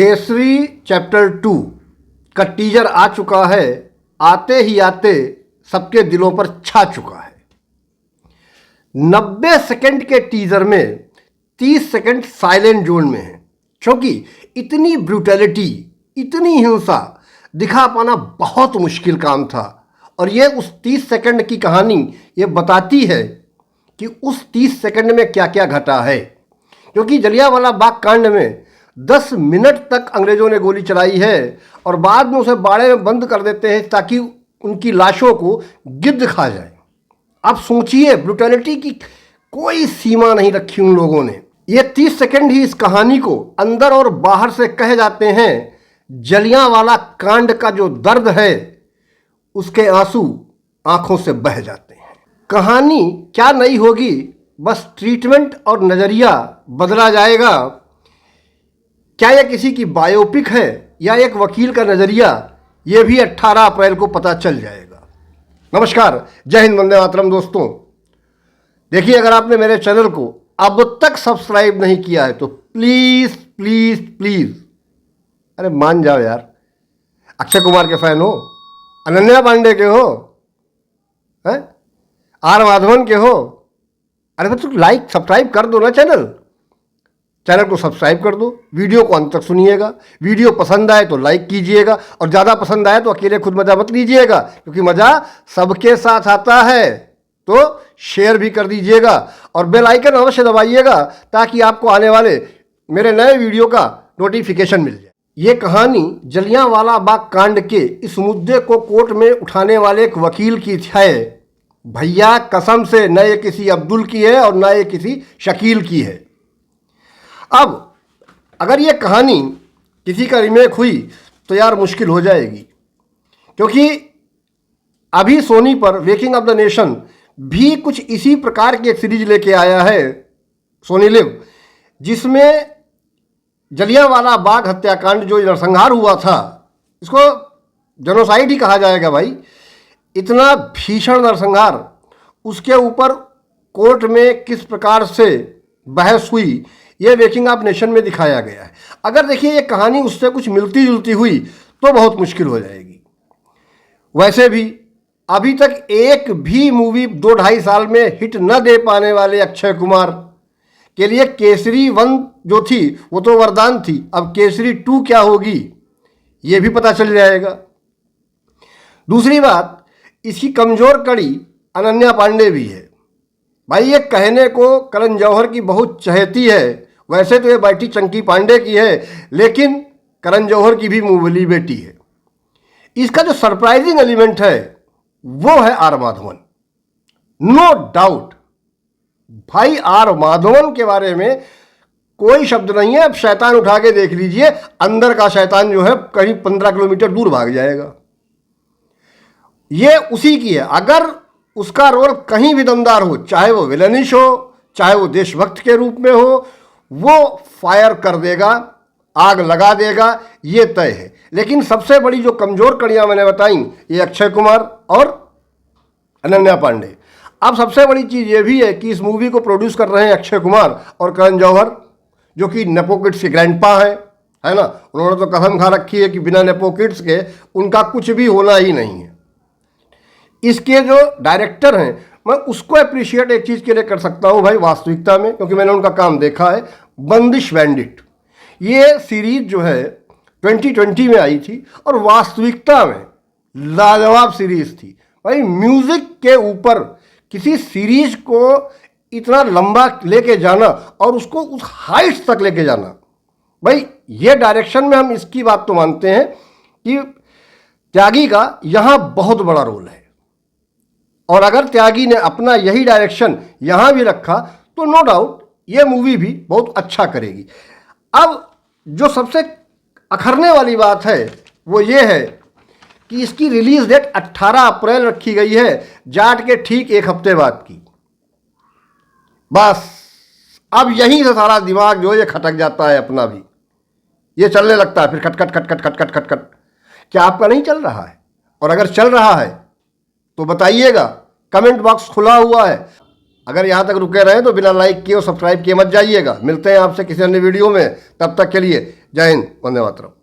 Kesari chapter 2 का teaser आ चुका है। आते ही आते सबके दिलों पर छा चुका है। 90 सेकंड के टीजर में 30 सेकंड साइलेंट जोन में है, क्योंकि इतनी ब्रूटैलिटी, इतनी हिंसा दिखा पाना बहुत मुश्किल काम था। और ये उस 30 सेकंड की कहानी ये बताती है कि उस 30 सेकंड में क्या क्या घटा है। क्योंकि जलियांवाला बाग कांड में 10 मिनट तक अंग्रेज़ों ने गोली चलाई है और बाद में उसे बाड़े में बंद कर देते हैं ताकि उनकी लाशों को गिद्ध खा जाए। आप सोचिए, ब्रूटैलिटी की कोई सीमा नहीं रखी उन लोगों ने। ये 30 सेकंड ही इस कहानी को अंदर और बाहर से कहे जाते हैं। जलियांवाला कांड का जो दर्द है उसके आंसू आंखों से बह जाते हैं। कहानी क्या नई होगी, बस ट्रीटमेंट और नज़रिया बदला जाएगा। क्या यह किसी की बायोपिक है या एक वकील का नज़रिया, यह भी 18 अप्रैल को पता चल जाएगा। नमस्कार, जय हिंद, वंदे मातरम। दोस्तों देखिए, अगर आपने मेरे चैनल को अब तक सब्सक्राइब नहीं किया है तो प्लीज़ प्लीज़ प्लीज़, अरे मान जाओ यार। अक्षय कुमार के फैन हो, अनन्या पांडे के हो, हैं, आर माधवन के हो, अरे बस लाइक सब्सक्राइब कर दो ना। चैनल को सब्सक्राइब कर दो, वीडियो को अंत तक सुनिएगा। वीडियो पसंद आए तो लाइक कीजिएगा और ज़्यादा पसंद आए तो अकेले खुद मज़ा मत लीजिएगा, क्योंकि मज़ा सबके साथ आता है। तो शेयर भी कर दीजिएगा और बेल आइकन अवश्य दबाइएगा ताकि आपको आने वाले मेरे नए वीडियो का नोटिफिकेशन मिल जाए। ये कहानी जलियांवाला बाग कांड के इस मुद्दे को कोर्ट में उठाने वाले एक वकील की है। भैया कसम से न ये किसी अब्दुल की है और न ये किसी शकील की है। अब अगर ये कहानी किसी का रीमेक हुई तो यार मुश्किल हो जाएगी, क्योंकि अभी सोनी पर वेकिंग ऑफ द नेशन भी कुछ इसी प्रकार की एक सीरीज लेके आया है, सोनी लिव, जिसमें जलियांवाला बाग हत्याकांड जो नरसंहार हुआ था, इसको जेनोसाइड ही कहा जाएगा भाई। इतना भीषण नरसंहार, उसके ऊपर कोर्ट में किस प्रकार से बहस हुई, ये वेकिंग ऑफ नेशन में दिखाया गया है। अगर देखिए ये कहानी उससे कुछ मिलती जुलती हुई तो बहुत मुश्किल हो जाएगी। वैसे भी अभी तक एक भी मूवी 2-2.5 साल में हिट न दे पाने वाले अक्षय कुमार के लिए केसरी 1 जो थी वो तो वरदान थी। अब केसरी 2 क्या होगी ये भी पता चल जाएगा। दूसरी बात, इसकी कमज़ोर कड़ी अनन्या पांडे भी है। भाई ये कहने को करण जौहर की बहुत चहेती है, वैसे तो ये बेटी चंकी पांडे की है, लेकिन करण जौहर की भी मुंहबोली बेटी है। इसका जो सरप्राइजिंग एलिमेंट है वो है आर माधवन। नो डाउट भाई, आर माधवन के बारे में कोई शब्द नहीं है। अब शैतान उठा के देख लीजिए, अंदर का शैतान जो है कहीं 15 किलोमीटर दूर भाग जाएगा। ये उसी की है। अगर उसका रोल कहीं भी दमदार हो, चाहे वो विलनिश हो, चाहे वो देशभक्त के रूप में हो, वो फायर कर देगा, आग लगा देगा, ये तय है। लेकिन सबसे बड़ी जो कमज़ोर कड़ियाँ मैंने बताई, ये अक्षय कुमार और अनन्या पांडे। अब सबसे बड़ी चीज़ ये भी है कि इस मूवी को प्रोड्यूस कर रहे हैं अक्षय कुमार और करण जौहर, जो कि नेपो किड्स के ग्रैंडपा है ना। उन्होंने तो कसम खा रखी है कि बिना नेपो किड्स के उनका कुछ भी होना ही नहीं है। इसके जो डायरेक्टर हैं, मैं उसको अप्रिशिएट एक चीज़ के लिए कर सकता हूँ भाई, वास्तविकता में, क्योंकि मैंने उनका काम देखा है। बंदिश बैंडिट ये सीरीज जो है 2020 में आई थी और वास्तविकता में लाजवाब सीरीज थी भाई। म्यूज़िक के ऊपर किसी सीरीज को इतना लंबा लेके जाना और उसको उस हाइट्स तक लेके जाना, भाई ये डायरेक्शन में हम इसकी बात तो मानते हैं कि त्यागी का यहाँ बहुत बड़ा रोल है। और अगर त्यागी ने अपना यही डायरेक्शन यहाँ भी रखा तो नो डाउट ये मूवी भी बहुत अच्छा करेगी। अब जो सबसे अखरने वाली बात है वो ये है कि इसकी रिलीज डेट 18 अप्रैल रखी गई है, जाट के ठीक एक हफ्ते बाद की। बस अब यहीं से सारा दिमाग जो है ये खटक जाता है अपना भी, ये चलने लगता है फिर खट खट खट खट खट खट खट खट। क्या आपका नहीं चल रहा है? और अगर चल रहा है तो बताइएगा, कमेंट बॉक्स खुला हुआ है। अगर यहाँ तक रुके रहें तो बिना लाइक किए और सब्सक्राइब किए मत जाइएगा। मिलते हैं आपसे किसी अन्य वीडियो में, तब तक के लिए जय हिंद, वंदे मातरम।